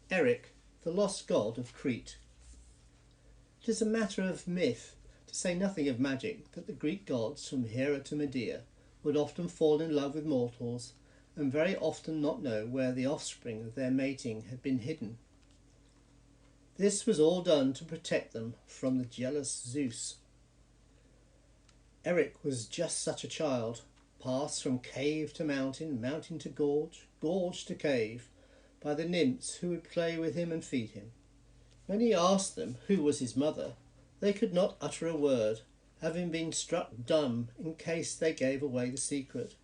Erik, the lost god of Crete. It is a matter of myth, to say nothing of magic, that the Greek gods from Hera to Medea would often fall in love with mortals and very often not know where the offspring of their mating had been hidden. This was all done to protect them from the jealous Zeus. Erik was just such a child, passed from cave to mountain, mountain to gorge, gorge to cave, by the nymphs who would play with him and feed him. When he asked them who was his mother, they could not utter a word, having been struck dumb in case they gave away the secret.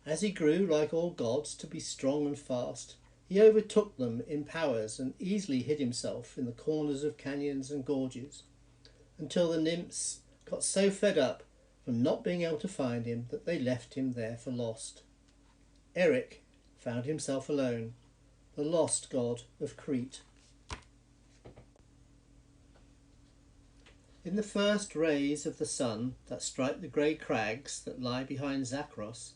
As he grew, like all gods, to be strong and fast, he overtook them in powers and easily hid himself in the corners of canyons and gorges, until the nymphs got so fed up from not being able to find him that they left him there for lost. Erik found himself alone, the lost god of Crete. In the first rays of the sun that strike the grey crags that lie behind Zakros,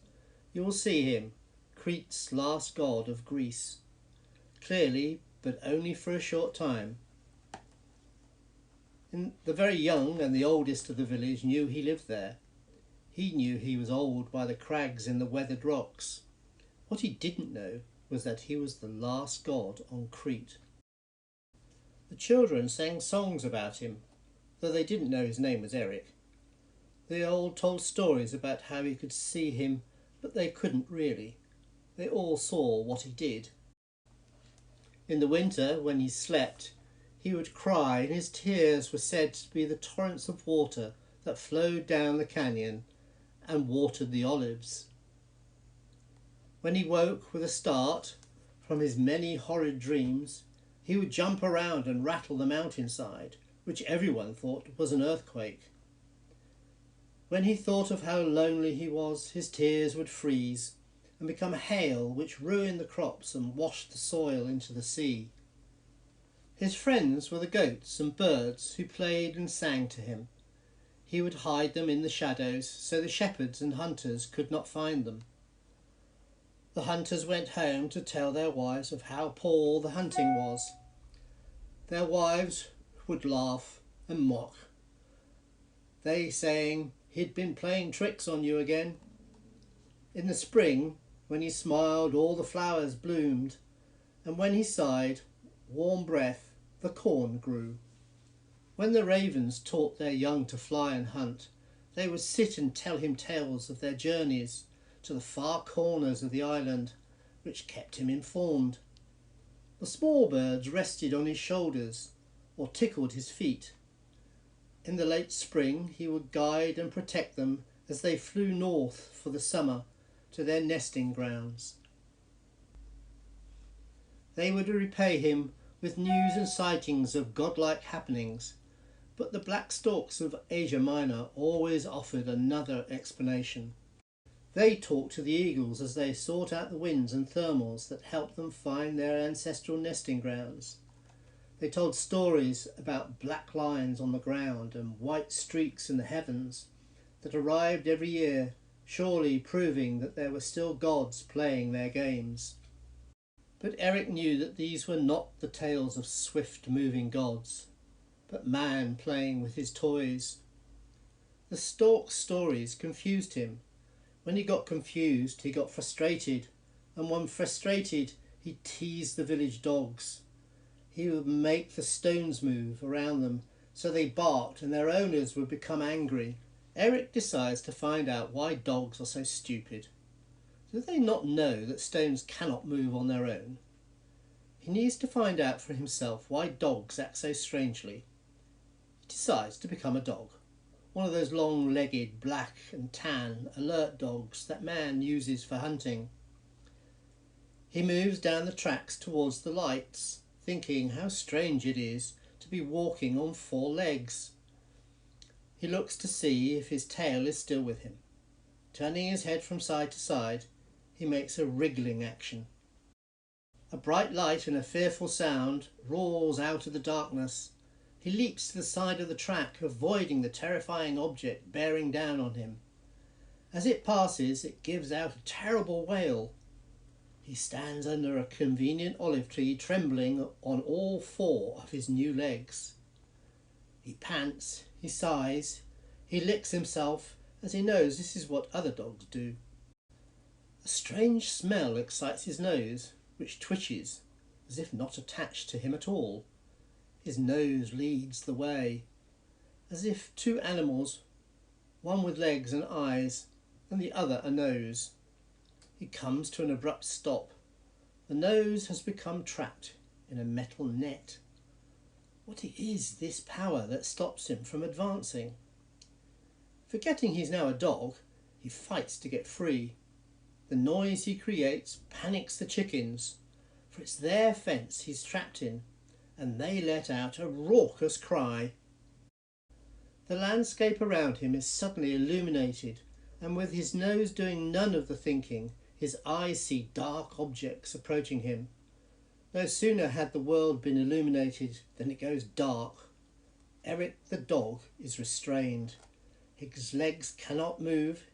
you will see him, Crete's last god of Greece, clearly, but only for a short time. The very young and the oldest of the village knew he lived there. He knew he was old by the crags in the weathered rocks. What he didn't know was that he was the last god on Crete. The children sang songs about him, though they didn't know his name was Erik. They all told stories about how he could see him, but they couldn't really. They all saw what he did. In the winter, when he slept, he would cry, and his tears were said to be the torrents of water that flowed down the canyon and watered the olives. When he woke with a start from his many horrid dreams, he would jump around and rattle the mountainside, which everyone thought was an earthquake. When he thought of how lonely he was, his tears would freeze and become hail, which ruined the crops and washed the soil into the sea. His friends were the goats and birds who played and sang to him. He would hide them in the shadows so the shepherds and hunters could not find them. The hunters went home to tell their wives of how poor the hunting was. Their wives would laugh and mock, they saying, "He'd been playing tricks on you again." In the spring, when he smiled, all the flowers bloomed, and when he sighed, warm breath, the corn grew. When the ravens taught their young to fly and hunt, they would sit and tell him tales of their journeys to the far corners of the island, which kept him informed. The small birds rested on his shoulders or tickled his feet. In the late spring he would guide and protect them as they flew north for the summer to their nesting grounds. They would repay him with news and sightings of godlike happenings, but the black storks of Asia Minor always offered another explanation. They talked to the eagles as they sought out the winds and thermals that helped them find their ancestral nesting grounds. They told stories about black lines on the ground and white streaks in the heavens that arrived every year, surely proving that there were still gods playing their games. But Erik knew that these were not the tales of swift-moving gods, but man playing with his toys. The stork's stories confused him. When he got confused, he got frustrated, and when frustrated, he teased the village dogs. He would make the stones move around them so they barked and their owners would become angry. Erik decides to find out why dogs are so stupid. Do they not know that stones cannot move on their own? He needs to find out for himself why dogs act so strangely. He decides to become a dog, one of those long-legged, black and tan, alert dogs that man uses for hunting. He moves down the tracks towards the lights, thinking how strange it is to be walking on 4 legs. He looks to see if his tail is still with him. Turning his head from side to side, he makes a wriggling action. A bright light and a fearful sound roars out of the darkness. He leaps to the side of the track, avoiding the terrifying object bearing down on him. As it passes, it gives out a terrible wail. He He stands under a convenient olive tree, trembling on all four of his new legs. He pants, he sighs, he licks himself, as he knows this is what other dogs do. A strange smell excites his nose, which twitches, as if not attached to him at all. His nose leads the way, as if two animals, one with legs and eyes, and the other a nose. He comes to an abrupt stop. The nose has become trapped in a metal net. What is this power that stops him from advancing? Forgetting he's now a dog, he fights to get free. The noise he creates panics the chickens, for it's their fence he's trapped in, and they let out a raucous cry. The landscape around him is suddenly illuminated, and with his nose doing none of the thinking, his eyes see dark objects approaching him. No sooner had the world been illuminated than it goes dark. Erik the dog is restrained. His legs cannot move.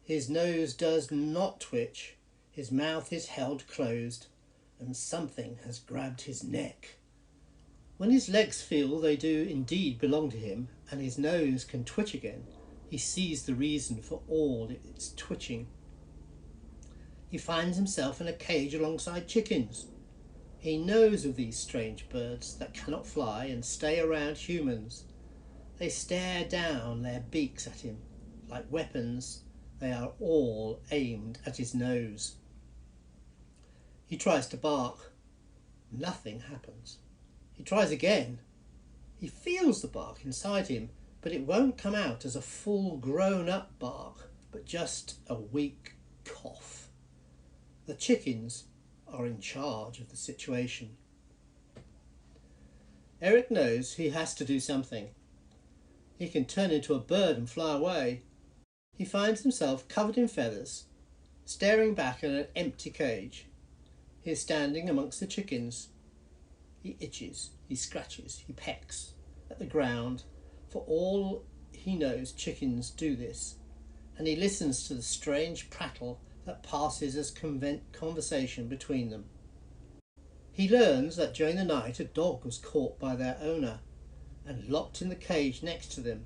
His nose does not twitch. His mouth is held closed, and something has grabbed his neck. When his legs feel they do indeed belong to him, and his nose can twitch again, he sees the reason for all its twitching. He finds himself in a cage alongside chickens. He knows of these strange birds that cannot fly and stay around humans. They stare down their beaks at him. Like weapons, they are all aimed at his nose. He tries to bark. Nothing happens. He tries again. He feels the bark inside him, but it won't come out as a full grown-up bark, but just a weak cough. The chickens are in charge of the situation. Erik knows he has to do something. He can turn into a bird and fly away. He finds himself covered in feathers, staring back at an empty cage. He is standing amongst the chickens. He itches, he scratches, he pecks at the ground. For all he knows, chickens do this, and he listens to the strange prattle that passes as conversation between them. He learns that during the night a dog was caught by their owner and locked in the cage next to them.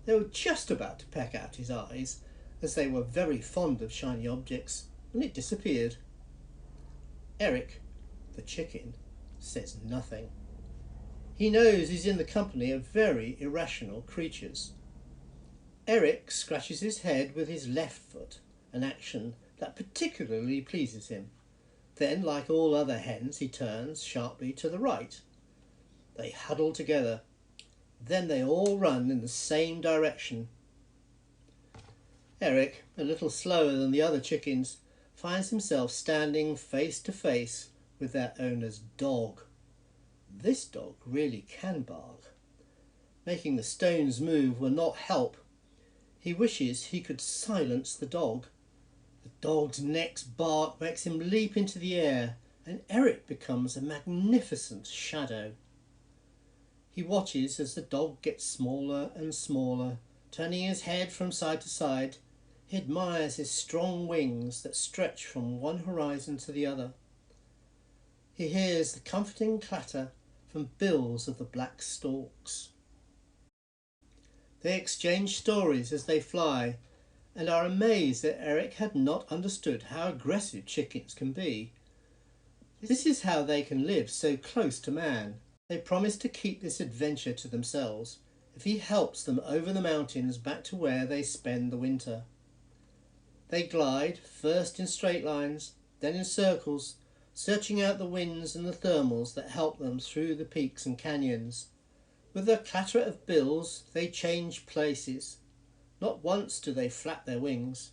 They were just about to peck out his eyes, as they were very fond of shiny objects, when it disappeared. Erik, the chicken, says nothing. He knows he's in the company of very irrational creatures. Erik scratches his head with his left foot, an action that particularly pleases him. Then, like all other hens, he turns sharply to the right. They huddle together. Then they all run in the same direction. Erik, a little slower than the other chickens, finds himself standing face to face with their owner's dog. This dog really can bark. Making the stones move will not help. He wishes he could silence the dog. The dog's next bark makes him leap into the air, and Erik becomes a magnificent shadow. He watches as the dog gets smaller and smaller, turning his head from side to side. He admires his strong wings that stretch from one horizon to the other. He hears the comforting clatter from bills of the black storks. They exchange stories as they fly, and are amazed that Erik had not understood how aggressive chickens can be. This is how they can live so close to man. They promise to keep this adventure to themselves if he helps them over the mountains back to where they spend the winter. They glide, first in straight lines, then in circles, searching out the winds and the thermals that help them through the peaks and canyons. With a clatter of bills, they change places. Not once do they flap their wings.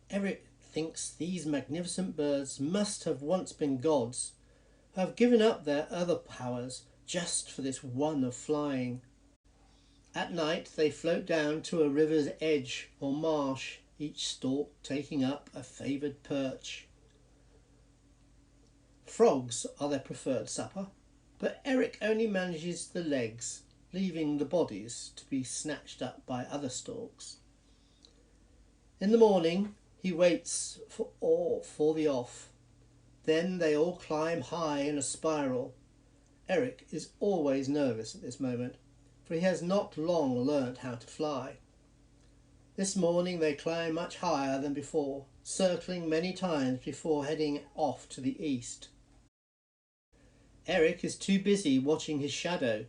Erik thinks these magnificent birds must have once been gods, who have given up their other powers just for this one of flying. At night they float down to a river's edge or marsh, each stalk taking up a favoured perch. Frogs are their preferred supper, but Erik only manages the legs, leaving the bodies to be snatched up by other storks. In the morning he waits for the off. Then they all climb high in a spiral. Erik is always nervous at this moment, for he has not long learnt how to fly. This morning they climb much higher than before, circling many times before heading off to the east. Erik is too busy watching his shadow,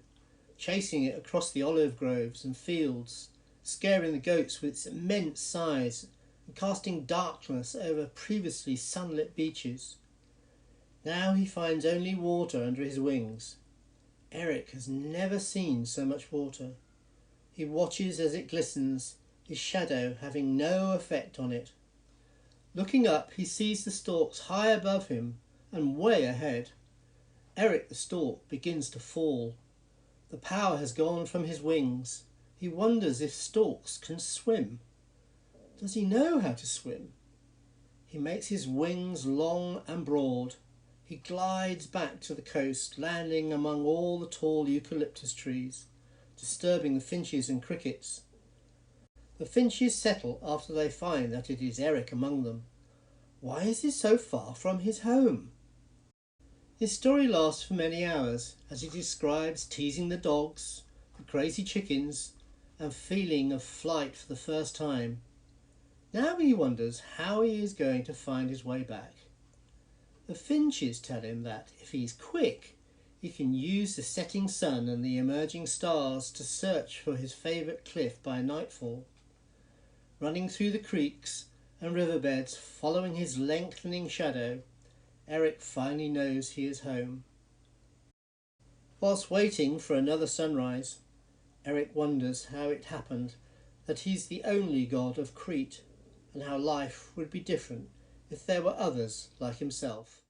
chasing it across the olive groves and fields, scaring the goats with its immense size and casting darkness over previously sunlit beaches. Now he finds only water under his wings. Erik has never seen so much water. He watches as it glistens, his shadow having no effect on it. Looking up, he sees the stalks high above him and way ahead. Erik the stork begins to fall. The power has gone from his wings. He wonders if storks can swim. Does he know how to swim? He makes his wings long and broad. He glides back to the coast, landing among all the tall eucalyptus trees, disturbing the finches and crickets. The finches settle after they find that it is Erik among them. Why is he so far from his home? His story lasts for many hours, as he describes teasing the dogs, the crazy chickens, and feeling of flight for the first time. Now he wonders how he is going to find his way back. The finches tell him that if he's quick, he can use the setting sun and the emerging stars to search for his favourite cliff by nightfall. Running through the creeks and riverbeds, following his lengthening shadow, Erik finally knows he is home. Whilst waiting for another sunrise, Erik wonders how it happened that he's the only god of Crete, and how life would be different if there were others like himself.